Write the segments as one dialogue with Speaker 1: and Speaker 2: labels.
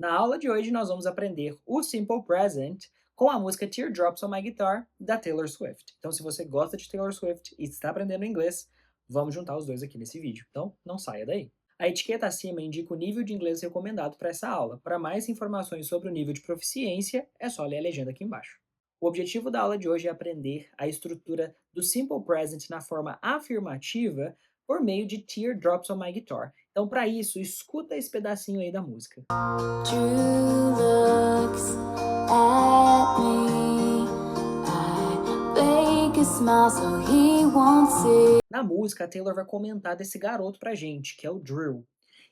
Speaker 1: Na aula de hoje nós vamos aprender o Simple Present com a música Teardrops on My Guitar, da Taylor Swift. Então se você gosta de Taylor Swift e está aprendendo inglês, vamos juntar os dois aqui nesse vídeo. Então não saia daí. A etiqueta acima indica o nível de inglês recomendado para essa aula. Para mais informações sobre o nível de proficiência, é só ler a legenda aqui embaixo. O objetivo da aula de hoje é aprender a estrutura do Simple Present na forma afirmativa por meio de Teardrops on My Guitar. Então, para isso, escuta esse pedacinho aí da música.
Speaker 2: Drew looks at me. I fake a smile so he won't see.
Speaker 1: Na música, a Taylor vai comentar desse garoto pra gente, que é o Drew.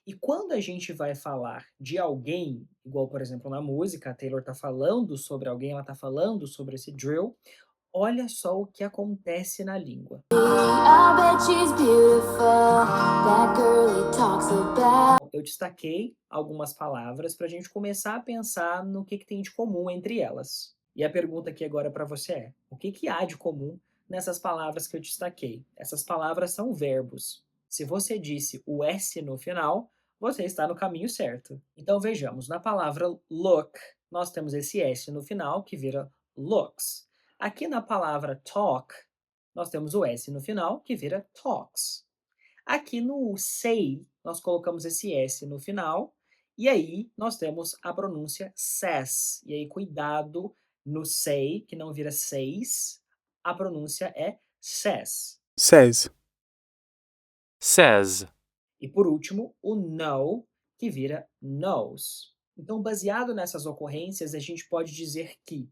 Speaker 1: E quando a gente vai falar de alguém, igual por exemplo na música, a Taylor tá falando sobre alguém, ela tá falando sobre esse Drew, olha só o que acontece na língua.
Speaker 2: I bet she's beautiful. That girl he talks about.
Speaker 1: Eu destaquei algumas palavras para a gente começar a pensar no que tem de comum entre elas. E a pergunta aqui agora para você é: o que há de comum nessas palavras que eu destaquei? Essas palavras são verbos. Se você disse o S no final, você está no caminho certo. Então vejamos, na palavra look, nós temos esse S no final que vira looks. Aqui na palavra talk, nós temos o S no final que vira talks. Aqui no say, nós colocamos esse S no final, e aí nós temos a pronúncia says. E aí, cuidado no say, que não vira says, a pronúncia é says.
Speaker 3: Says.
Speaker 4: Says.
Speaker 1: E por último, o know, que vira knows. Então, baseado nessas ocorrências, a gente pode dizer que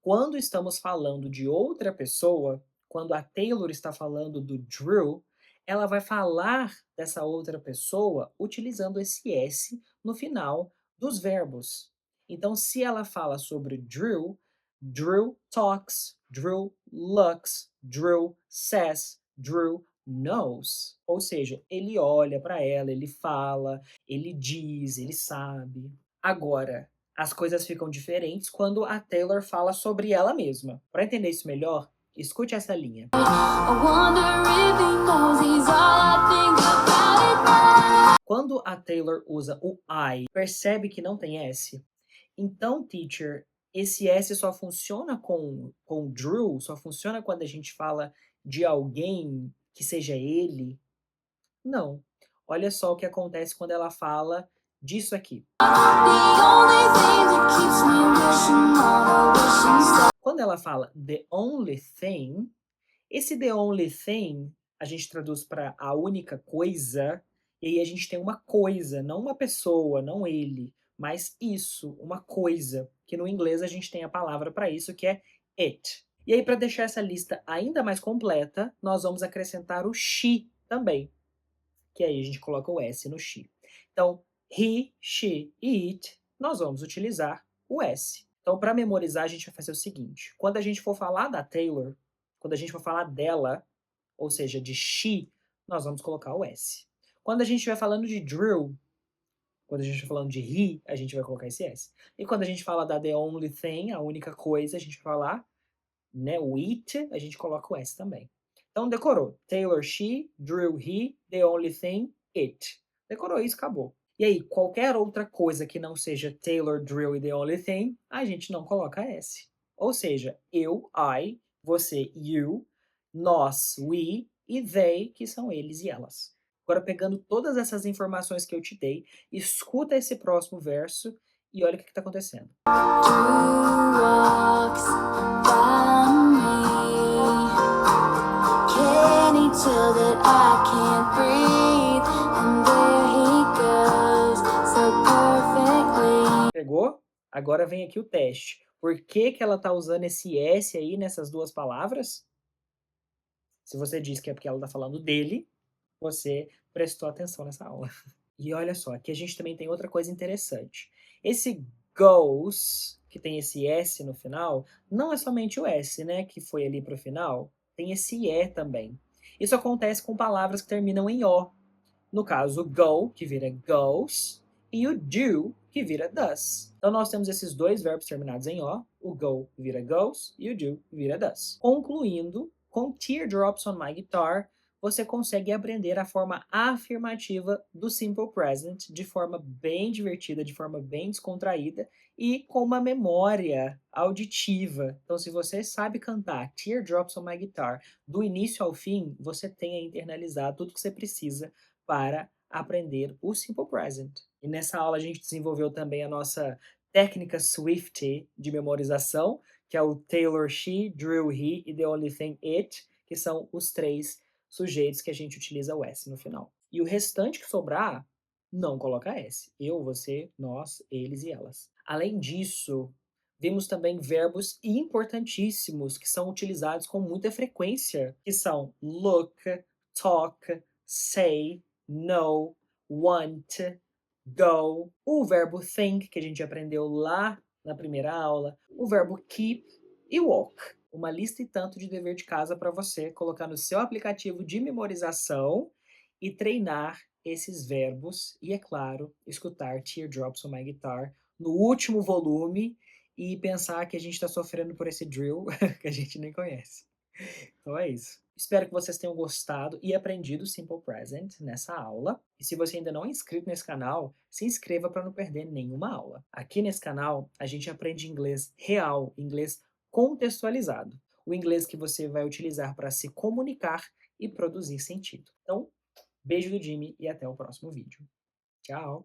Speaker 1: quando estamos falando de outra pessoa, quando a Taylor está falando do Drew, ela vai falar dessa outra pessoa utilizando esse S no final dos verbos. Então, se ela fala sobre Drew, Drew talks, Drew looks, Drew says, Drew knows. Ou seja, ele olha para ela, ele fala, ele diz, ele sabe. Agora, as coisas ficam diferentes quando a Taylor fala sobre ela mesma. Para entender isso melhor, escute essa linha.
Speaker 2: I wonder if he knows he's all I think about it.
Speaker 1: Quando a Taylor usa o I, percebe que não tem S? Então, teacher, esse S só funciona com Drew? Só funciona quando a gente fala de alguém que seja ele? Não. Olha só o que acontece quando ela fala disso aqui.
Speaker 2: The only thing that keeps me wishing on a wishing star.
Speaker 1: Quando ela fala the only thing, esse the only thing a gente traduz para a única coisa, e aí a gente tem uma coisa, não uma pessoa, não ele, mas isso, uma coisa, que no inglês a gente tem a palavra para isso que é it. E aí, para deixar essa lista ainda mais completa, nós vamos acrescentar o she também, que aí a gente coloca o S no she. Então, he, she e it, nós vamos utilizar o S. Então, para memorizar, a gente vai fazer o seguinte. Quando a gente for falar da Taylor, quando a gente for falar dela, ou seja, de she, nós vamos colocar o S. Quando a gente estiver falando de Drew, quando a gente estiver falando de he, a gente vai colocar esse S. E quando a gente fala da the only thing, a única coisa, a gente vai falar, né, o it, a gente coloca o S também. Então, decorou. Taylor, she, Drew, he, the only thing, it. Decorou isso, acabou. E aí, qualquer outra coisa que não seja Taylor, Drew e the only thing, a gente não coloca S. Ou seja, eu, I, você, you, nós, we, e they, que são eles e elas. Agora, pegando todas essas informações que eu te dei, escuta esse próximo verso e olha o que está acontecendo.
Speaker 2: Drew walks by me. Can he tell that I can't breathe? And there he goes, so perfectly.
Speaker 1: Pegou? Agora vem aqui o teste. Por que ela está usando esse S aí nessas duas palavras? Se você diz que é porque ela está falando dele, você prestou atenção nessa aula. E olha só, aqui a gente também tem outra coisa interessante. Esse goes, que tem esse S no final, não é somente o S, né, que foi ali para o final, tem esse E também. Isso acontece com palavras que terminam em O. No caso, go, que vira goes, e o do, que vira does. Então nós temos esses dois verbos terminados em o go vira goes e o do vira does. Concluindo com Teardrops on My Guitar, você consegue aprender a forma afirmativa do Simple Present de forma bem divertida, de forma bem descontraída e com uma memória auditiva. Então, se você sabe cantar Teardrops on My Guitar do início ao fim, você tem a internalizar tudo que você precisa para aprender o Simple Present. E nessa aula a gente desenvolveu também a nossa técnica Swiftie de memorização, que é o Taylor She, Drill He e The Only Thing It, que são os 3 sujeitos que a gente utiliza o S no final. E o restante que sobrar, não coloca S. Eu, você, nós, eles e elas. Além disso, vimos também verbos importantíssimos que são utilizados com muita frequência, que são look, talk, say, know, want, go, o verbo think, que a gente aprendeu lá na primeira aula, o verbo keep e walk. Uma lista e tanto de dever de casa para você colocar no seu aplicativo de memorização e treinar esses verbos e, é claro, escutar Teardrops on My Guitar no último volume e pensar que a gente está sofrendo por esse drill que a gente nem conhece. Então é isso. Espero que vocês tenham gostado e aprendido Simple Present nessa aula. E se você ainda não é inscrito nesse canal, se inscreva para não perder nenhuma aula. Aqui nesse canal, a gente aprende inglês real, inglês contextualizado. O inglês que você vai utilizar para se comunicar e produzir sentido. Então, beijo do Jimmy e até o próximo vídeo. Tchau!